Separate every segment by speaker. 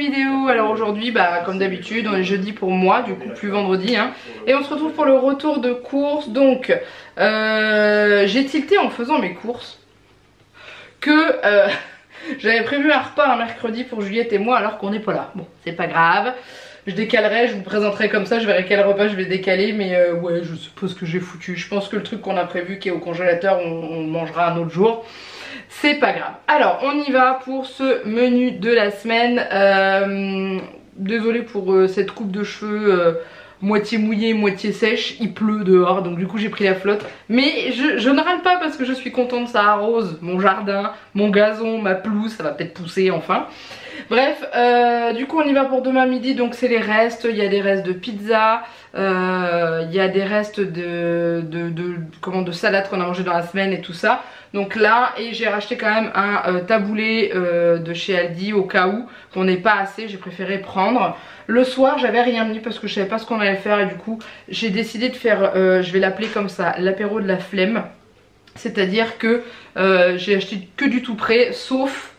Speaker 1: vidéo. Alors aujourd'hui, comme d'habitude, on est jeudi pour moi, du coup plus vendredi, hein. Et on se retrouve pour le retour de courses. Donc j'ai tilté en faisant mes courses que j'avais prévu un repas un mercredi pour Juliette et moi alors qu'on n'est pas là. Bon, c'est pas grave. Je décalerai, je vous présenterai comme ça, je verrai quel repas je vais décaler, mais ouais, je suppose que j'ai foutu. Je pense que le truc qu'on a prévu qui est au congélateur, on mangera un autre jour. C'est pas grave. Alors, on y va pour ce menu de la semaine. Désolée pour cette coupe de cheveux moitié mouillée, moitié sèche. Il pleut dehors, donc du coup j'ai pris la flotte. Mais je ne râle pas parce que je suis contente, ça arrose mon jardin, mon gazon, ma pelouse, ça va peut-être pousser enfin. Bref, du coup on y va pour demain midi, donc c'est les restes. Il y a des restes de pizza, il y a des restes de salade qu'on a mangé dans la semaine et tout ça. Donc là, et j'ai racheté quand même un taboulé de chez Aldi au cas où qu'on n'ait pas assez, j'ai préféré prendre. Le soir j'avais rien mis parce que je savais pas ce qu'on allait faire et du coup j'ai décidé de faire, je vais l'appeler comme ça, l'apéro de la flemme. C'est-à-dire que j'ai acheté que du tout prêt, sauf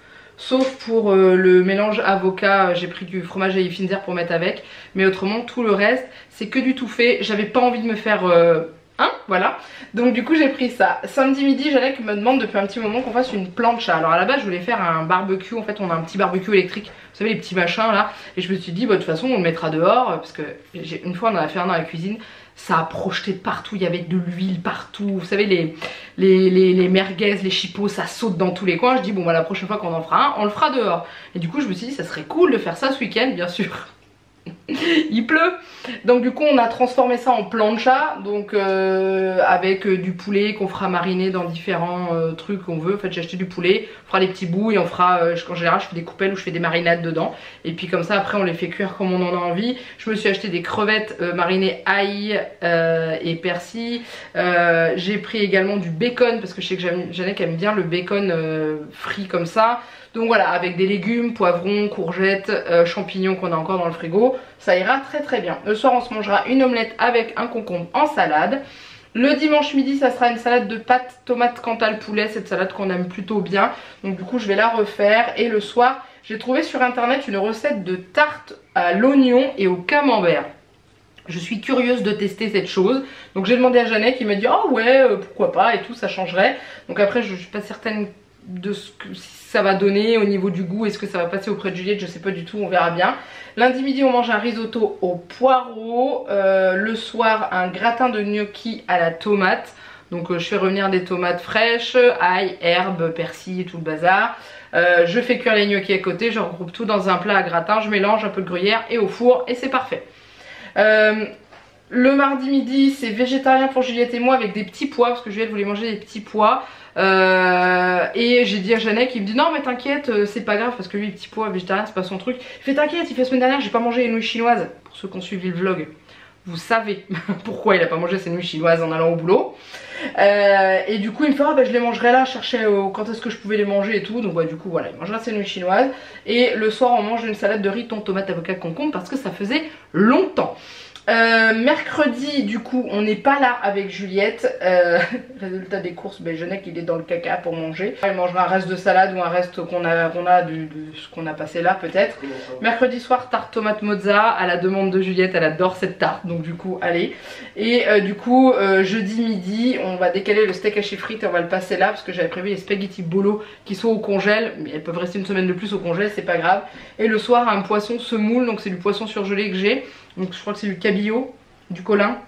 Speaker 1: pour le mélange avocat, j'ai pris du fromage à Finzer pour mettre avec. Mais autrement tout le reste c'est que du tout fait, j'avais pas envie de me faire... voilà, donc du coup j'ai pris ça. Samedi midi, Janek me demande depuis un petit moment qu'on fasse une plancha. Alors à la base je voulais faire un barbecue, en fait on a un petit barbecue électrique, vous savez les petits machins là. Et je me suis dit de toute façon on le mettra dehors, parce que une fois on en a fait un dans la cuisine, ça a projeté partout, il y avait de l'huile partout. Vous savez les merguez, les chipots, ça saute dans tous les coins. Je dis bon la prochaine fois qu'on en fera un, on le fera dehors. Et du coup je me suis dit ça serait cool de faire ça ce week-end, bien sûr. Il pleut, donc du coup on a transformé ça en plancha, donc avec du poulet qu'on fera mariner dans différents trucs qu'on veut. En fait j'ai acheté du poulet, on fera les petits bouts et on fera, en général je fais des coupelles où je fais des marinades dedans. Et puis comme ça après on les fait cuire comme on en a envie. Je me suis acheté des crevettes marinées ail et persil. J'ai pris également du bacon parce que je sais que Janek aime bien le bacon frit comme ça. Donc voilà, avec des légumes, poivrons, courgettes, champignons qu'on a encore dans le frigo, ça ira très très bien. Le soir on se mangera une omelette avec un concombre en salade. Le dimanche midi ça sera une salade de pâtes, tomates, cantal, poulet, cette salade qu'on aime plutôt bien. Donc du coup je vais la refaire. Et le soir j'ai trouvé sur internet une recette de tarte à l'oignon et au camembert. Je suis curieuse de tester cette chose. Donc j'ai demandé à Janek, il m'a dit oh ouais pourquoi pas et tout, ça changerait. Donc après je suis pas certaine de ce que ça va donner au niveau du goût. Est-ce que ça va passer auprès de Juliette, je sais pas du tout, on verra bien. Lundi midi on mange un risotto au poireau. Le soir un gratin de gnocchi à la tomate. Donc je fais revenir des tomates fraîches, ail, herbes, persil et tout le bazar. Je fais cuire les gnocchis à côté, je regroupe tout dans un plat à gratin, je mélange un peu de gruyère et au four et c'est parfait. Le mardi midi c'est végétarien pour Juliette et moi avec des petits pois parce que Juliette voulait manger des petits pois. Et j'ai dit à Janek, il me dit non mais t'inquiète c'est pas grave parce que lui les petits pois végétarien c'est pas son truc. Il fait t'inquiète, il fait la semaine dernière j'ai pas mangé les nouilles chinoises. Pour ceux qui ont suivi le vlog vous savez pourquoi il a pas mangé ses nouilles chinoises en allant au boulot. Et du coup il me fait je les mangerai là, je cherchais quand est-ce que je pouvais les manger et tout. Donc du coup voilà, il mangera ses nouilles chinoises. Et le soir on mange une salade de riz, thon, tomate, avocat, concombre parce que ça faisait longtemps. Mercredi du coup on n'est pas là avec Juliette. Résultat des courses, Janek il est dans le caca pour manger. Il mangera un reste de salade ou un reste qu'on a de ce qu'on a passé là peut-être. Mercredi soir tarte tomate mozza à la demande de Juliette, elle adore cette tarte donc du coup allez. Et du coup jeudi midi on va décaler le steak haché frites et on va le passer là parce que j'avais prévu les spaghettis bolo qui sont au congèle, mais elles peuvent rester une semaine de plus au congèle, c'est pas grave. Et le soir un poisson semoule, donc c'est du poisson surgelé que j'ai. Donc je crois que c'est du cabillaud, du colin,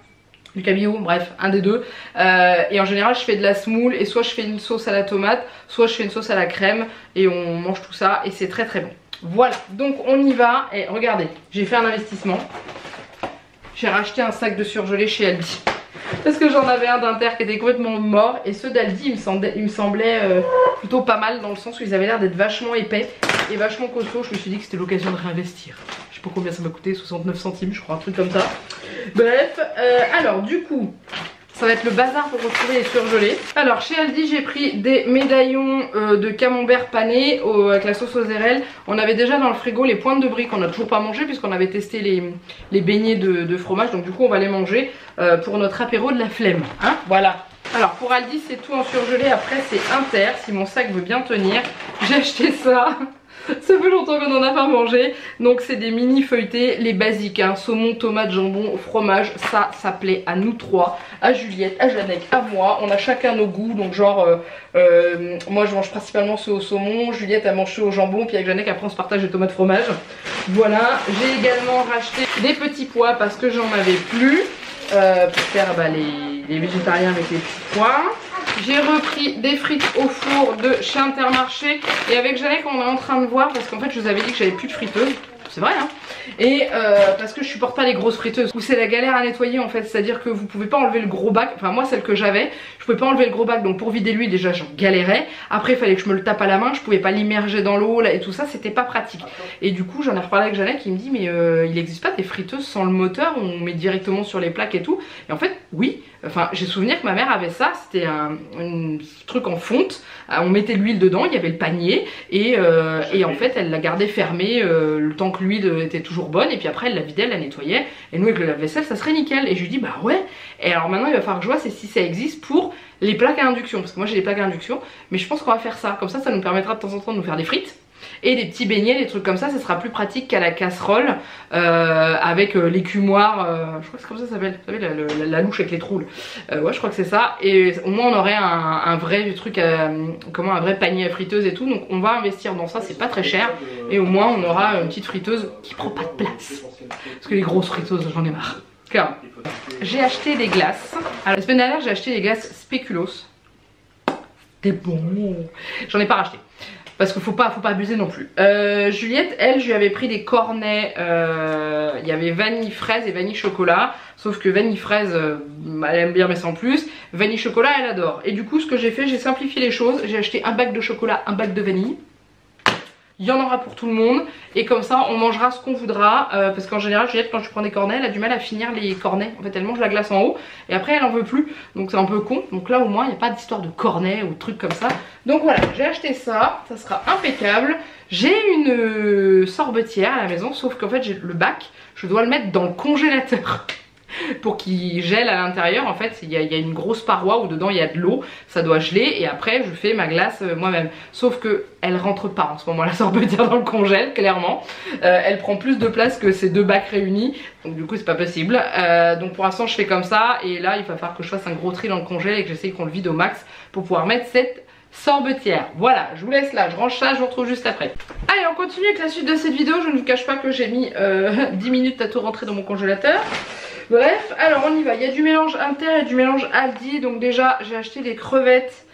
Speaker 1: du cabillaud, bref, un des deux. Et en général je fais de la semoule et soit je fais une sauce à la tomate, soit je fais une sauce à la crème et on mange tout ça et c'est très très bon. Voilà, donc on y va et regardez, j'ai fait un investissement. J'ai racheté un sac de surgelé chez Aldi. Parce que j'en avais un d'Inter qui était complètement mort et ceux d'Aldi il me semblait plutôt pas mal dans le sens où ils avaient l'air d'être vachement épais et vachement costauds. Je me suis dit que c'était l'occasion de réinvestir. Je sais pas combien ça m'a coûté, 69 centimes je crois, un truc comme ça. Bref, alors du coup ça va être le bazar pour retrouver les surgelés. Alors chez Aldi j'ai pris des médaillons de camembert pané avec la sauce aux érelles. On avait déjà dans le frigo les pointes de brie qu'on n'a toujours pas mangé puisqu'on avait testé les beignets de fromage. Donc du coup on va les manger pour notre apéro de la flemme, hein, voilà. Alors pour Aldi c'est tout en surgelé, après c'est Inter si mon sac veut bien tenir. J'ai acheté ça. Ça fait longtemps qu'on en a pas mangé. Donc c'est des mini feuilletés, les basiques, hein, saumon, tomate, jambon, fromage. Ça plaît à nous trois, à Juliette, à Jeannette, à moi. On a chacun nos goûts. Donc genre, moi je mange principalement ceux au saumon, Juliette elle mange ceux au jambon, puis avec Jeannette après on se partage les tomates fromage. Voilà, j'ai également racheté des petits pois parce que j'en avais plus. Pour faire les végétariens avec les petits pois. J'ai repris des frites au four de chez Intermarché. Et avec Jeannette on est en train de voir, parce qu'en fait je vous avais dit que j'avais plus de friteuse. C'est vrai hein. Et parce que je supporte pas les grosses friteuses où c'est la galère à nettoyer en fait, c'est à dire que vous pouvez pas enlever le gros bac, enfin moi celle que j'avais je pouvais pas enlever le gros bac, donc pour vider l'huile déjà j'en galérais, après il fallait que je me le tape à la main, je pouvais pas l'immerger dans l'eau là et tout ça, c'était pas pratique. Et du coup j'en ai reparlé avec Jeannette qui me dit mais il n'existe pas des friteuses sans le moteur, on met directement sur les plaques et tout. Et en fait oui, enfin j'ai souvenir que ma mère avait ça, c'était un truc en fonte, on mettait l'huile dedans, il y avait le panier et en fait elle la gardait fermée le temps que l'huile était toujours bonne, et puis après elle la vidait, elle la nettoyait, et nous avec le lave-vaisselle ça serait nickel. Et je lui dis bah ouais. Et alors maintenant il va falloir que je vois si ça existe pour les plaques à induction, parce que moi j'ai des plaques à induction, mais je pense qu'on va faire ça, comme ça nous permettra de temps en temps de nous faire des frites et des petits beignets, des trucs comme ça sera plus pratique qu'à la casserole avec l'écumoire, je crois que c'est comme ça s'appelle, vous savez la louche avec les trous. Ouais je crois que c'est ça, et au moins on aurait un vrai truc, un vrai panier à friteuse et tout, donc on va investir dans ça, c'est pas très cher, et au moins on aura une petite friteuse qui prend pas de place, parce que les grosses friteuses j'en ai marre. J'ai acheté des glaces. Alors, la semaine dernière j'ai acheté des glaces spéculoos. C'était bon. J'en ai pas racheté parce qu'il faut pas abuser non plus. Juliette, elle, je lui avais pris des cornets. Il y avait vanille fraise et vanille chocolat. Sauf que vanille fraise, elle aime bien mais sans plus. Vanille chocolat, elle adore. Et du coup, ce que j'ai fait, j'ai simplifié les choses. J'ai acheté un bac de chocolat, un bac de vanille. Il y en aura pour tout le monde, et comme ça on mangera ce qu'on voudra, parce qu'en général Juliette quand je prends des cornets elle a du mal à finir les cornets, en fait elle mange la glace en haut et après elle en veut plus, donc c'est un peu con. Donc là au moins il n'y a pas d'histoire de cornets ou de trucs comme ça. Donc voilà, j'ai acheté ça, ça sera impeccable. J'ai une sorbetière à la maison, sauf qu'en fait j'ai le bac, je dois le mettre dans le congélateur pour qu'il gèle à l'intérieur. En fait il y a une grosse paroi où dedans il y a de l'eau, ça doit geler, et après je fais ma glace moi-même. Sauf que elle rentre pas en ce moment la sorbetière dans le congèle, clairement. Elle prend plus de place que ces deux bacs réunis, donc du coup c'est pas possible. Donc pour l'instant je fais comme ça, et là il va falloir que je fasse un gros tri dans le congèle et que j'essaye qu'on le vide au max pour pouvoir mettre cette sorbetière. Voilà, je vous laisse là, je range ça, je vous retrouve juste après. Allez, on continue avec la suite de cette vidéo. Je ne vous cache pas que j'ai mis 10 minutes à tout rentrer dans mon congélateur. Bref, alors on y va. Il y a du mélange Inter et du mélange Aldi. Donc déjà j'ai acheté des crevettes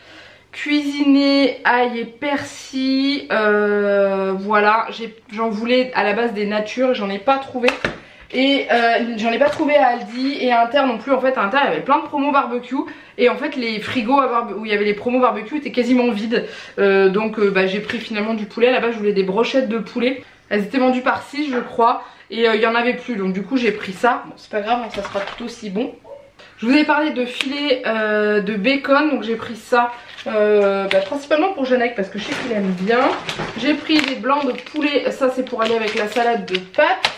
Speaker 1: cuisinées ail et persil. Voilà, j'en voulais à la base des natures et j'en ai pas trouvé. Et j'en ai pas trouvé à Aldi et à Inter non plus. En fait à Inter il y avait plein de promos barbecue, et en fait les frigos où il y avait les promos barbecue étaient quasiment vides. Donc j'ai pris finalement du poulet. Là-bas je voulais des brochettes de poulet, elles étaient vendues par 6 je crois, et il y en avait plus, donc du coup j'ai pris ça. Bon c'est pas grave, ça sera tout aussi bon. Je vous avais parlé de filet de bacon, donc j'ai pris ça principalement pour Jeannette parce que je sais qu'il aime bien. J'ai pris des blancs de poulet, ça c'est pour aller avec la salade de pâtes.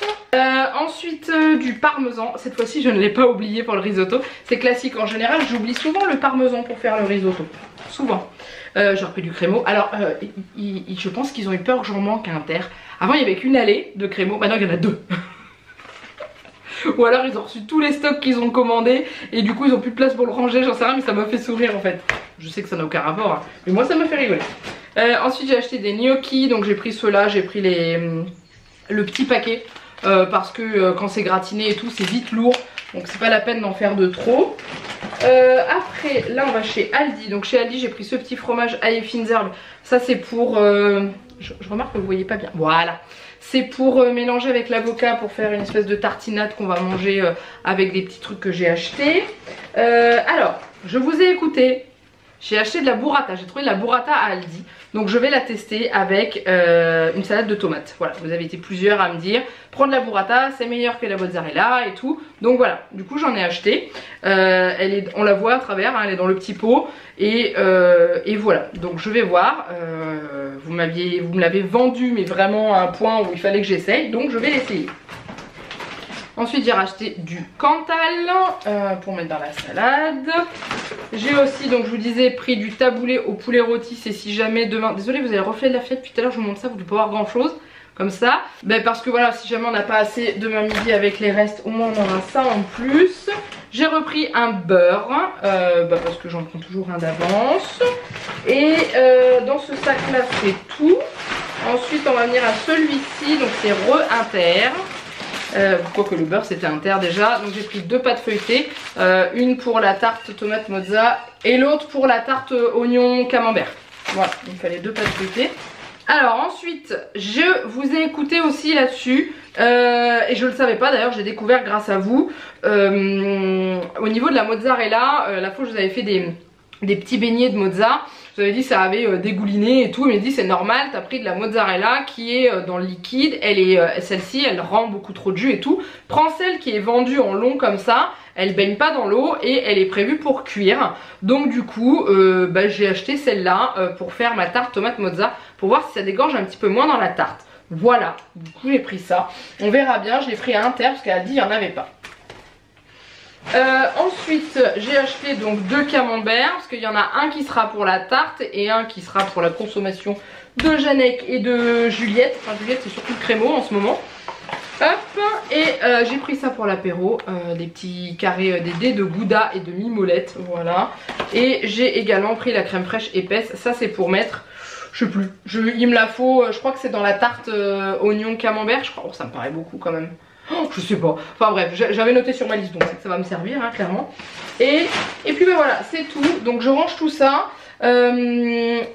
Speaker 1: Ensuite du parmesan, cette fois-ci je ne l'ai pas oublié pour le risotto. C'est classique, en général j'oublie souvent le parmesan pour faire le risotto, souvent. J'ai repris du crémeau. Alors je pense qu'ils ont eu peur que j'en manque à Inter. Avant il n'y avait qu'une allée de crémeau, maintenant il y en a deux. Ou alors ils ont reçu tous les stocks qu'ils ont commandés et du coup ils ont plus de place pour le ranger, j'en sais rien, mais ça m'a fait sourire en fait. Je sais que ça n'a aucun rapport, hein, mais moi ça m'a fait rigoler. Ensuite j'ai acheté des gnocchis, donc j'ai pris ceux-là, j'ai pris le petit paquet parce que quand c'est gratiné et tout c'est vite lourd, donc c'est pas la peine d'en faire de trop. Après là on va chez Aldi, donc chez Aldi j'ai pris ce petit fromage ail et fines herbes, ça c'est pour... je remarque que vous voyez pas bien, voilà. C'est pour mélanger avec l'avocat pour faire une espèce de tartinade qu'on va manger avec des petits trucs que j'ai achetés. Alors, je vous ai écouté. J'ai acheté de la burrata. J'ai trouvé de la burrata à Aldi. Donc je vais la tester avec une salade de tomates. Voilà, vous avez été plusieurs à me dire prendre la burrata, c'est meilleur que la mozzarella et tout. Donc voilà, du coup j'en ai acheté. On la voit à travers, hein, elle est dans le petit pot. Et voilà, donc je vais voir. Vous me l'avez vendu, mais vraiment à un point où il fallait que j'essaye. Donc je vais l'essayer. Ensuite j'ai racheté du Cantal pour mettre dans la salade. J'ai aussi, donc je vous disais, pris du taboulé au poulet rôti. C'est si jamais demain, désolé vous avez le reflet de la fenêtre, puis tout à l'heure je vous montre ça, vous ne pouvez pas voir grand chose. Comme ça, ben parce que voilà, si jamais on n'a pas assez demain midi avec les restes, au moins on aura ça en plus. J'ai repris un beurre, parce que j'en prends toujours un d'avance. Et dans ce sac là c'est tout. Ensuite on va venir à celui-ci, donc c'est Re-Inter. Quoique le beurre c'était inter déjà. Donc j'ai pris 2 pâtes feuilletées, une pour la tarte tomate mozza et l'autre pour la tarte oignon camembert. Voilà, il me fallait 2 pâtes feuilletées. Alors ensuite je vous ai écouté aussi là-dessus et je le savais pas d'ailleurs, j'ai découvert grâce à vous au niveau de la mozzarella. La fois je vous avais fait des petits beignets de mozza, je vous avais dit ça avait dégouliné et tout, mais dit c'est normal, t'as pris de la mozzarella qui est dans le liquide, elle est celle-ci elle rend beaucoup trop de jus et tout. Prends celle qui est vendue en long comme ça, elle baigne pas dans l'eau et elle est prévue pour cuire. Donc du coup j'ai acheté celle-là pour faire ma tarte tomate mozza, pour voir si ça dégorge un petit peu moins dans la tarte. Voilà, du coup j'ai pris ça, on verra bien. Je l'ai pris à Inter parce qu'elle a dit il n'y en avait pas. Ensuite j'ai acheté donc 2 camemberts parce qu'il y en a un qui sera pour la tarte et un qui sera pour la consommation de Jeannette et de Juliette. Enfin Juliette c'est surtout le crémeau en ce moment. Hop, et j'ai pris ça pour l'apéro, des petits carrés, des dés de gouda et de mimolette, voilà. Et j'ai également pris la crème fraîche épaisse, ça c'est pour mettre, je sais plus, il me la faut, je crois que c'est dans la tarte oignon camembert, je crois, oh, ça me paraît beaucoup quand même. Oh, je sais pas, enfin bref, j'avais noté sur ma liste donc ça va me servir hein, clairement. Et puis ben voilà, c'est tout, donc je range tout ça.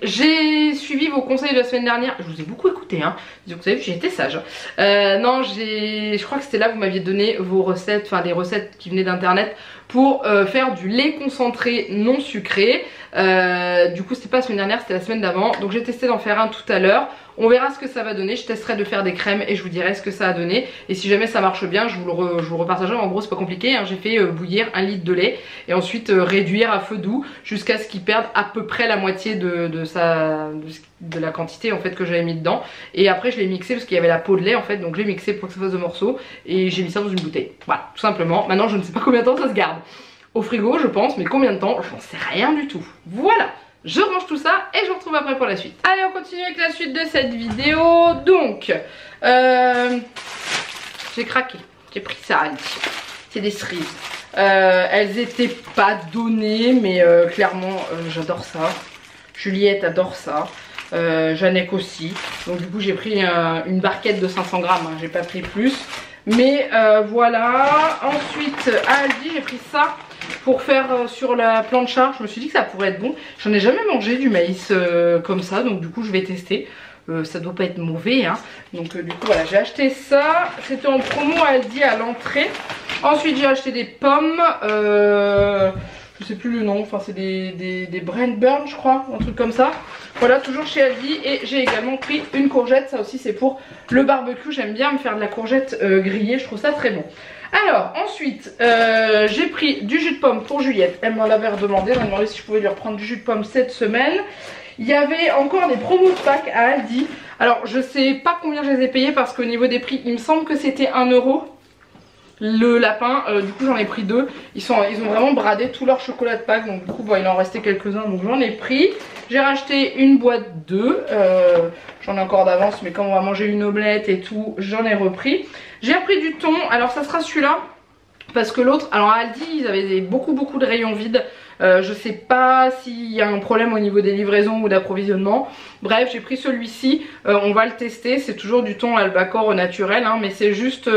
Speaker 1: J'ai suivi vos conseils de la semaine dernière, je vous ai beaucoup écouté hein, vous avez vu j'ai été sage. Non je crois que c'était là que vous m'aviez donné vos recettes, enfin des recettes qui venaient d'internet pour faire du lait concentré non sucré. Du coup c'était pas la semaine dernière, c'était la semaine d'avant, donc j'ai testé d'en faire un tout à l'heure. On verra ce que ça va donner, je testerai de faire des crèmes et je vous dirai ce que ça a donné. Et si jamais ça marche bien, je vous le repartagerai. En gros c'est pas compliqué, hein. J'ai fait bouillir 1 litre de lait et ensuite réduire à feu doux jusqu'à ce qu'il perde à peu près la moitié de la quantité en fait que j'avais mis dedans. Et après je l'ai mixé parce qu'il y avait la peau de lait en fait, donc je l'ai mixé pour que ça fasse de morceaux et j'ai mis ça dans une bouteille. Voilà, tout simplement. Maintenant je ne sais pas combien de temps ça se garde au frigo je pense, mais combien de temps, j'en sais rien du tout. Voilà. Je range tout ça et je vous retrouve après pour la suite. Allez on continue avec la suite de cette vidéo. Donc j'ai craqué, j'ai pris ça Aldi. C'est des cerises. Elles étaient pas données mais clairement j'adore ça. Juliette adore ça. Jeannette aussi. Donc du coup j'ai pris une barquette de 500 grammes, hein. J'ai pas pris plus. Mais voilà. Ensuite à Aldi j'ai pris ça pour faire sur la plancha. Je me suis dit que ça pourrait être bon. J'en ai jamais mangé du maïs comme ça, donc du coup je vais tester. Ça doit pas être mauvais hein. Donc du coup voilà, j'ai acheté ça. C'était en promo à Aldi à l'entrée. Ensuite j'ai acheté des pommes, je sais plus le nom, enfin c'est des Brandburn je crois, un truc comme ça. Voilà, toujours chez Aldi. Et j'ai également pris une courgette, ça aussi c'est pour le barbecue. J'aime bien me faire de la courgette grillée, je trouve ça très bon. Alors ensuite j'ai pris du jus de pomme pour Juliette, elle m'en avait redemandé, elle m'a demandé si je pouvais lui reprendre du jus de pomme cette semaine. Il y avait encore des promos de Pâques à Aldi. Alors je sais pas combien je les ai payés parce qu'au niveau des prix il me semble que c'était 1 € le lapin, du coup j'en ai pris 2. Ils ont vraiment bradé tout leur chocolat de Pâques, donc du coup bon, il en restait quelques-uns donc j'en ai pris. J'ai racheté une boîte d'œufs, j'en ai encore d'avance mais comme on va manger une omelette et tout, j'en ai repris. J'ai repris du thon, alors ça sera celui-là parce que l'autre, alors à Aldi ils avaient beaucoup de rayons vides. Je sais pas s'il y a un problème au niveau des livraisons ou d'approvisionnement. Bref j'ai pris celui-ci, on va le tester. C'est toujours du thon albacore au naturel hein, mais c'est juste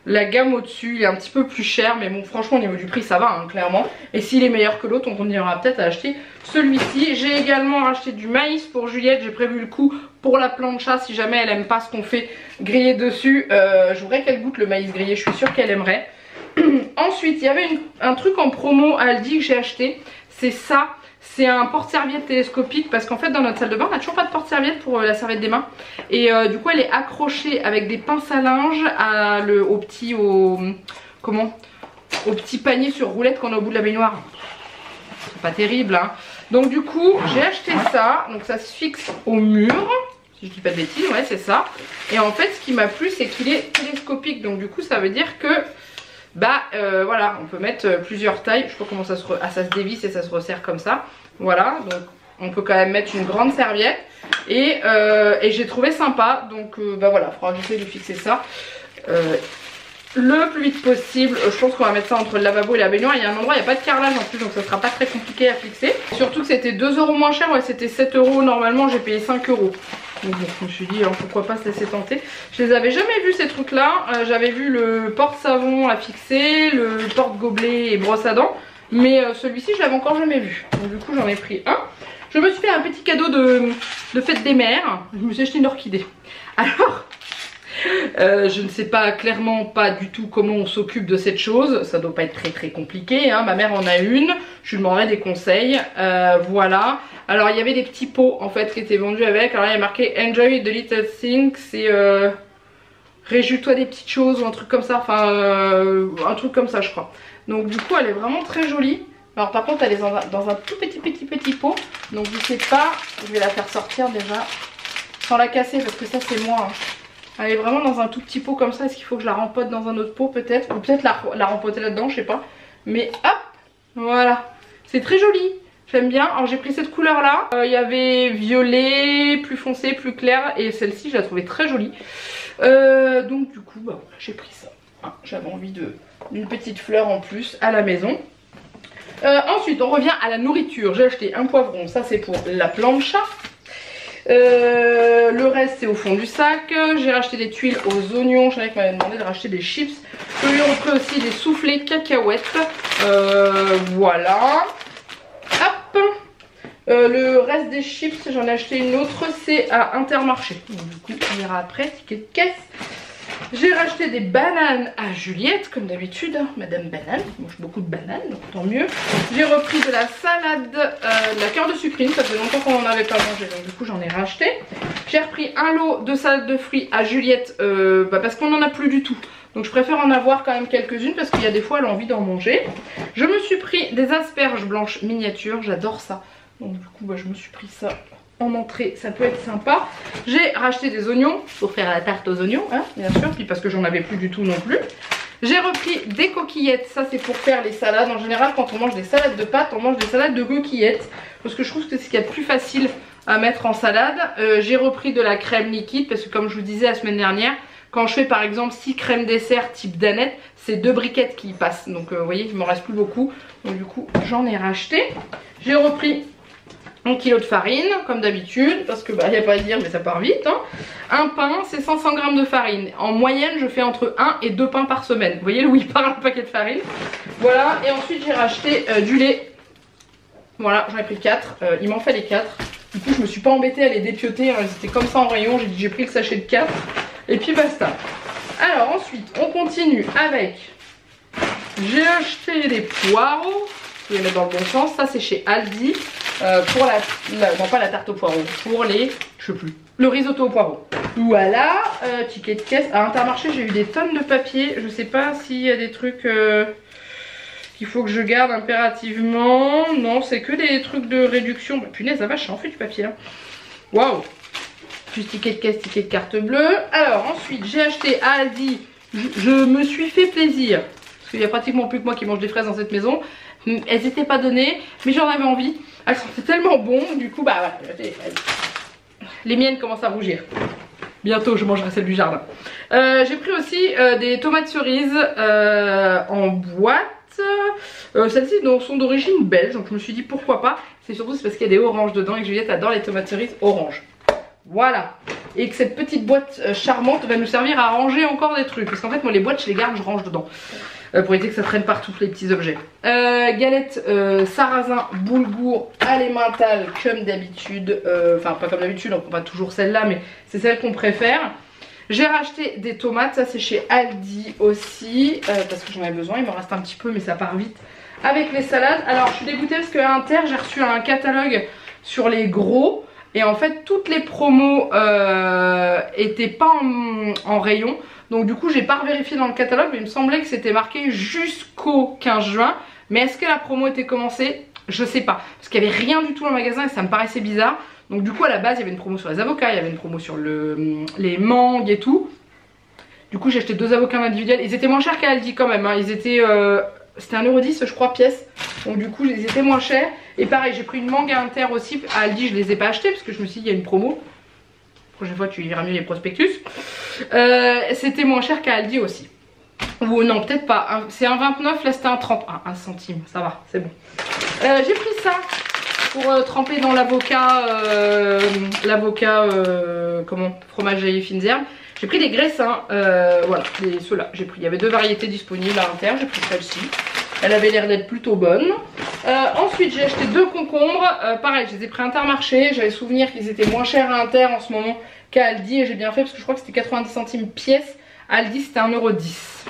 Speaker 1: la gamme au dessus, il est un petit peu plus cher. Mais bon franchement au niveau du prix ça va hein, clairement. Et s'il est meilleur que l'autre on continuera peut-être à acheter celui-ci. J'ai également acheté du maïs pour Juliette, j'ai prévu le coup pour la plancha si jamais elle aime pas ce qu'on fait griller dessus. Je voudrais qu'elle goûte le maïs grillé, je suis sûre qu'elle aimerait. Ensuite il y avait un truc en promo à Aldi que j'ai acheté, c'est ça. C'est un porte-serviette télescopique parce qu'en fait dans notre salle de bain on n'a toujours pas de porte-serviette pour la serviette des mains. Et du coup elle est accrochée avec des pinces à linge au petit panier sur roulette qu'on a au bout de la baignoire. C'est pas terrible hein. Donc du coup j'ai acheté ça, donc ça se fixe au mur. Si je dis pas de bêtises, ouais c'est ça. Et en fait ce qui m'a plu c'est qu'il est télescopique, donc du coup ça veut dire que bah voilà, on peut mettre plusieurs tailles. Je sais pas comment ça se, ça se dévisse et ça se resserre comme ça. Voilà, donc on peut quand même mettre une grande serviette. Et j'ai trouvé sympa, donc bah voilà, il faudra que j'essaie de fixer ça le plus vite possible. Je pense qu'on va mettre ça entre le lavabo et la baignoire. Il y a un endroit, il n'y a pas de carrelage en plus, donc ça sera pas très compliqué à fixer. Surtout que c'était 2 € moins cher, ouais, c'était 7 € normalement, j'ai payé 5 €. Donc bon, je me suis dit, alors pourquoi pas se laisser tenter. Je les avais jamais vus ces trucs là. J'avais vu le porte-savon à fixer, le porte-gobelet et brosse à dents, mais celui-ci je l'avais encore jamais vu. Donc du coup j'en ai pris un. Je me suis fait un petit cadeau de fête des mères. Je me suis acheté une orchidée. Alors, je ne sais pas, clairement pas du tout comment on s'occupe de cette chose. Ça doit pas être très compliqué, hein. Ma mère en a une. Je lui demanderai des conseils. Voilà. Alors il y avait des petits pots en fait qui étaient vendus avec. Alors là il y a marqué Enjoy the little things. C'est réjouis-toi des petites choses ou un truc comme ça. Enfin un truc comme ça je crois. Donc du coup elle est vraiment très jolie. Alors par contre elle est dans un tout petit pot. Donc je sais pas, je vais la faire sortir déjà sans la casser parce que ça c'est moi, hein. Elle est vraiment dans un tout petit pot comme ça. Est-ce qu'il faut que je la rempote dans un autre pot peut-être? Ou peut-être la rempoter là-dedans, je sais pas. Mais hop, voilà. C'est très joli, j'aime bien. Alors j'ai pris cette couleur là. Il y avait violet, plus foncé, plus clair. Et celle-ci je la trouvais très jolie. Donc du coup bah, voilà, j'ai pris ça. Ah, j'avais envie d'une petite fleur en plus à la maison. Ensuite on revient à la nourriture. J'ai acheté un poivron, ça c'est pour la plancha. Le reste c'est au fond du sac. J'ai racheté des tuiles aux oignons. Je savais qu'il m'avait demandé de racheter des chips. Je lui ai repris aussi des soufflets cacahuètes. Voilà. Hop. Le reste des chips j'en ai acheté une autre. C'est à Intermarché. Donc, du coup on ira après. Ticket de caisse. J'ai racheté des bananes à Juliette, comme d'habitude, hein, Madame Banane, je mange beaucoup de bananes, donc tant mieux. J'ai repris de la salade, de la cœur de sucrine, ça fait longtemps qu'on n'en avait pas mangé, donc du coup j'en ai racheté. J'ai repris un lot de salade de fruits à Juliette, parce qu'on n'en a plus du tout. Donc je préfère en avoir quand même quelques-unes, parce qu'il y a des fois elle a envie d'en manger. Je me suis pris des asperges blanches miniatures, j'adore ça. Donc du coup je me suis pris ça en entrée, ça peut être sympa. J'ai racheté des oignons pour faire la tarte aux oignons, hein, bien sûr, puis parce que j'en avais plus du tout non plus. J'ai repris des coquillettes, ça c'est pour faire les salades. En général quand on mange des salades de pâtes, on mange des salades de coquillettes, parce que je trouve que c'est ce qu'il y a de plus facile à mettre en salade. J'ai repris de la crème liquide, parce que comme je vous disais la semaine dernière, quand je fais par exemple 6 crèmes dessert type danette, c'est 2 briquettes qui y passent. Donc vous voyez, il me reste plus beaucoup, donc du coup j'en ai racheté. J'ai repris 1 kg de farine, comme d'habitude, parce que bah y a pas à dire, mais ça part vite, hein. Un pain, c'est 500 g de farine. En moyenne, je fais entre 1 et 2 pains par semaine. Vous voyez le oui par le paquet de farine. Voilà, et ensuite j'ai racheté du lait. Voilà, j'en ai pris 4. Il m'en fallait 4. Du coup, je me suis pas embêtée à les dépioter, hein. Ils étaient comme ça en rayon. J'ai dit, j'ai pris le sachet de 4. Et puis basta. Alors ensuite, on continue avec... J'ai acheté des poireaux. Je vais les mettre dans le bon sens. Ça, c'est chez Aldi. Pour non pas la tarte au poireau, pour les, je sais plus, le risotto au poireau. Voilà, ticket de caisse. À Intermarché j'ai eu des tonnes de papier. Je sais pas s'il y a des trucs qu'il faut que je garde impérativement. Non, c'est que des trucs de réduction. Bah, punaise la vache, j'en fais du papier là. Waouh. Plus ticket de caisse, ticket de carte bleue. Alors ensuite j'ai acheté à Aldi. Je me suis fait plaisir. Parce qu'il y a pratiquement plus que moi qui mange des fraises dans cette maison. Elles n'étaient pas données, mais j'en avais envie. Elles sentaient tellement bon, du coup bah voilà, les miennes commencent à rougir. Bientôt je mangerai celle du jardin. J'ai pris aussi des tomates cerises en boîte. Celles-ci sont d'origine belge, donc je me suis dit pourquoi pas. C'est surtout parce qu'il y a des oranges dedans et que Juliette adore les tomates cerises oranges. Voilà. Et que cette petite boîte charmante va nous servir à ranger encore des trucs. Parce qu'en fait moi les boîtes je les garde, je range dedans. Pour éviter que ça traîne partout les petits objets. Galette sarrasin boulgour à l'emmental comme d'habitude. Enfin pas comme d'habitude, on prend pas toujours celle-là, mais c'est celle qu'on préfère. J'ai racheté des tomates, ça c'est chez Aldi aussi, parce que j'en avais besoin, il m'en reste un petit peu mais ça part vite. Avec les salades, alors je suis dégoûtée parce qu'à Inter j'ai reçu un catalogue sur les gros. Et en fait toutes les promos étaient pas en rayon. Donc du coup j'ai pas vérifié dans le catalogue, mais il me semblait que c'était marqué jusqu'au 15 juin. Mais est-ce que la promo était commencée? Je sais pas. Parce qu'il n'y avait rien du tout dans le magasin et ça me paraissait bizarre. Donc du coup à la base il y avait une promo sur les avocats, il y avait une promo sur les mangues et tout. Du coup j'ai acheté 2 avocats individuels. Ils étaient moins chers qu'à Aldi quand même, hein. Ils étaient... C'était 1,10€ je crois pièce. Donc du coup ils étaient moins chers. Et pareil j'ai pris une mangue inter aussi. À Aldi je les ai pas achetés parce que je me suis dit il y a une promo. La prochaine fois tu liras mieux les prospectus. C'était moins cher qu'à Aldi aussi. Ou non peut-être pas. C'est un 29, là c'était un 30. Ah, 1 centime, ça va, c'est bon. J'ai pris ça pour tremper dans l'avocat. Comment, fromage et fines herbes. J'ai pris des graissins, voilà, ceux-là j'ai pris. Il y avait 2 variétés disponibles à l'intérieur, j'ai pris celle-ci. Elle avait l'air d'être plutôt bonne. Ensuite j'ai acheté 2 concombres, pareil je les ai pris à Intermarché. J'avais souvenir qu'ils étaient moins chers à Inter en ce moment qu'à Aldi. Et j'ai bien fait parce que je crois que c'était 90 centimes pièce. À Aldi c'était 1,10€.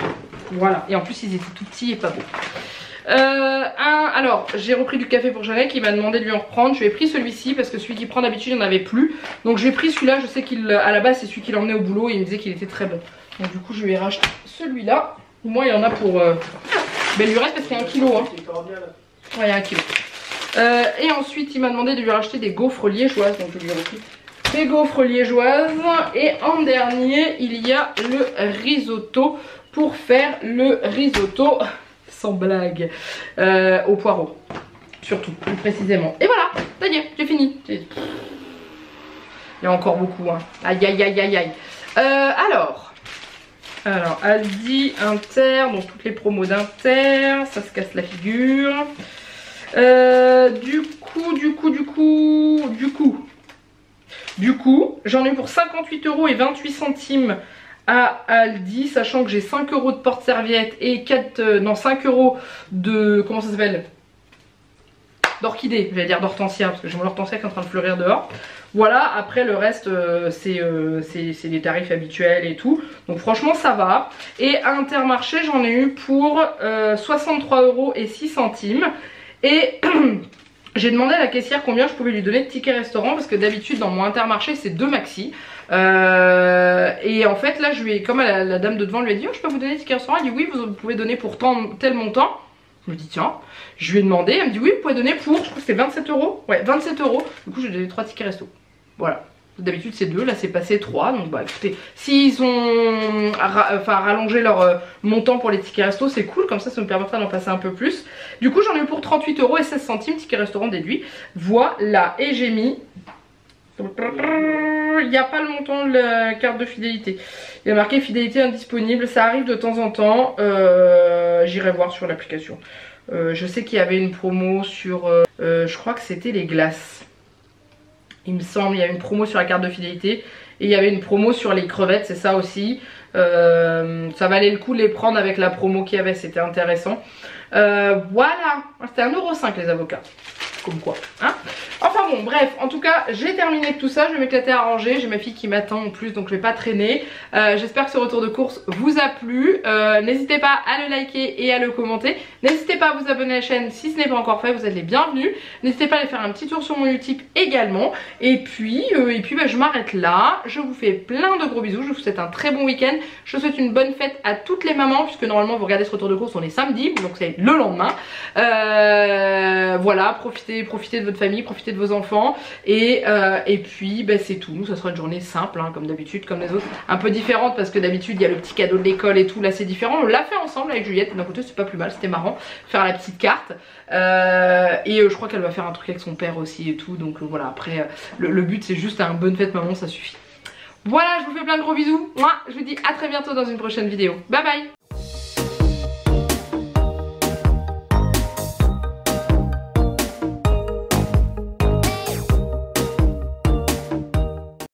Speaker 1: Voilà, et en plus ils étaient tout petits et pas beaux. Alors j'ai repris du café pour Jeannette qui m'a demandé de lui en reprendre. Je lui ai pris celui-ci parce que celui qu'il prend d'habitude il n'y en avait plus. Donc j'ai pris celui-là, je sais qu'à la base c'est celui qu'il emmenait au boulot et il me disait qu'il était très bon. Donc du coup je lui ai racheté celui-là. Au moins il y en a pour... Ben il lui reste parce qu'il y a 1 kg hein. Ouais il y a 1 kg. Et ensuite il m'a demandé de lui racheter des gaufres liégeoises. Donc je lui ai repris des gaufres liégeoises. Et en dernier il y a le risotto pour faire le risotto... sans blague, au poireau, surtout, plus précisément. Et voilà, ça y est, j'ai fini. Il y a encore beaucoup, hein. Aïe, aïe, aïe, aïe, aïe. Alors, Aldi, Inter, donc toutes les promos d'Inter, ça se casse la figure. Du coup, j'en ai eu pour 58,28 € à Aldi, sachant que j'ai 5 € de porte-serviette et 5 € de... comment ça s'appelle, d'orchidée, j'allais dire d'hortensia, parce que j'ai mon hortensia qui est en train de fleurir dehors. Voilà, après le reste c'est les tarifs habituels et tout. Donc franchement ça va. Et à Intermarché j'en ai eu pour 63,06 €. Et j'ai demandé à la caissière combien je pouvais lui donner de tickets restaurant, parce que d'habitude dans mon Intermarché c'est 2 maxi. Et en fait là je lui ai, comme la dame de devant lui a dit oh, je peux vous donner des tickets restaurant, elle dit oui vous pouvez donner pour tel montant. Je me dis tiens, je lui ai demandé, elle me dit oui vous pouvez donner pour, je crois que c'était 27 €. Ouais 27 €, du coup j'ai donné 3 tickets resto. Voilà. D'habitude c'est 2, là c'est passé 3. Donc bah écoutez, s'ils ont rallongé leur montant pour les tickets resto, c'est cool, comme ça me permettra d'en passer un peu plus. Du coup j'en ai eu pour 38,16 €, tickets restaurant déduit. Voilà, et j'ai mis... Il n'y a pas le montant de la carte de fidélité. Il y a marqué fidélité indisponible. Ça arrive de temps en temps. J'irai voir sur l'application. Je sais qu'il y avait une promo sur... je crois que c'était les glaces. Il me semble, il y avait une promo sur la carte de fidélité. Et il y avait une promo sur les crevettes, c'est ça aussi. Ça valait le coup de les prendre avec la promo qu'il y avait, c'était intéressant. Voilà, c'était 1,05 € les avocats. Comme quoi, hein. Enfin bon, bref, en tout cas, j'ai terminé tout ça. Je vais m'éclater à ranger. J'ai ma fille qui m'attend en plus, donc je vais pas traîner. J'espère que ce retour de course vous a plu. N'hésitez pas à le liker et à le commenter. N'hésitez pas à vous abonner à la chaîne si ce n'est pas encore fait. Vous êtes les bienvenus. N'hésitez pas à aller faire un petit tour sur mon YouTube également. Et puis bah, je m'arrête là. Je vous fais plein de gros bisous. Je vous souhaite un très bon week-end. Je vous souhaite une bonne fête à toutes les mamans, puisque normalement vous regardez ce retour de course, on est samedi, donc c'est le lendemain. Voilà, profitez de votre famille, profitez de vos enfants. Et puis bah, c'est tout. Nous, ça sera une journée simple, hein, comme d'habitude, comme les autres. Un peu différente parce que d'habitude il y a le petit cadeau de l'école et tout. Là c'est différent. On l'a fait ensemble avec Juliette. D'un côté c'est pas plus mal, c'était marrant. Faire la petite carte. Je crois qu'elle va faire un truc avec son père aussi et tout. Donc voilà, après le but c'est juste un bonne fête maman, ça suffit. Voilà, je vous fais plein de gros bisous. Moi, je vous dis à très bientôt dans une prochaine vidéo. Bye bye.